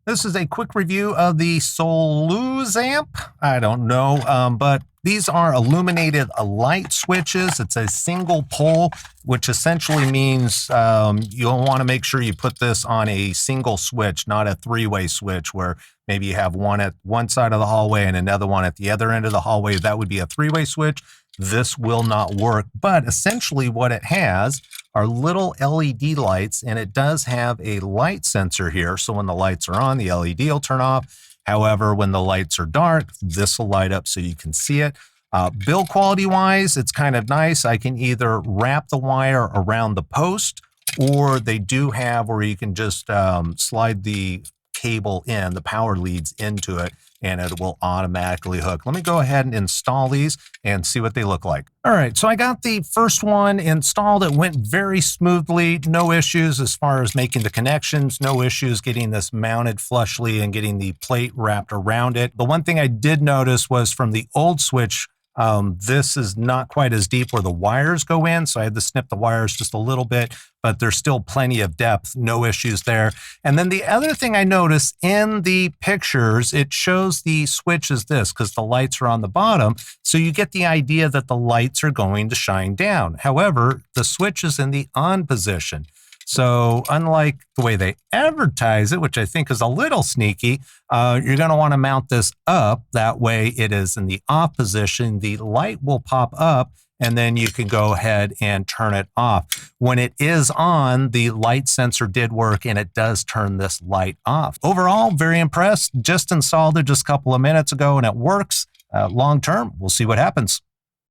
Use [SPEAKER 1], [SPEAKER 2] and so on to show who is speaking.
[SPEAKER 1] This is a quick review of the Soluzamp. I don't know, but these are illuminated light switches. It's a single pole, which essentially means you'll want to make sure you put this on a single switch, not a three-way switch where maybe you have one at one side of the hallway and another one at the other end of the hallway. That would be a three-way switch. This will not work, but essentially what it has are little LED lights, and it does have a light sensor here. So when the lights are on, the LED will turn off. However, when the lights are dark, this will light up so you can see it. Build quality wise, it's kind of nice. I can either wrap the wire around the post, or they do have where you can just slide the cable in, the power leads into it, and it will automatically hook. Let me go ahead and install these and see what they look like. All right, so I got the first one installed. It went very smoothly, no issues as far as making the connections, no issues getting this mounted flushly and getting the plate wrapped around it. The one thing I did notice was from the old switch, this is not quite as deep where the wires go in, so I had to snip the wires just a little bit, but there's still plenty of depth, no issues there. And then the other thing I noticed in the pictures, it shows the switch as this because the lights are on the bottom, so you get the idea that the lights are going to shine down. However, the switch is in the on position. So unlike the way they advertise it, which I think is a little sneaky, you're going to want to mount this up. That way it is in the off position. The light will pop up, and then you can go ahead and turn it off. When it is on, the light sensor did work, and it does turn this light off. Overall, very impressed. Just installed it just a couple of minutes ago, and it works. Long term, we'll see what happens.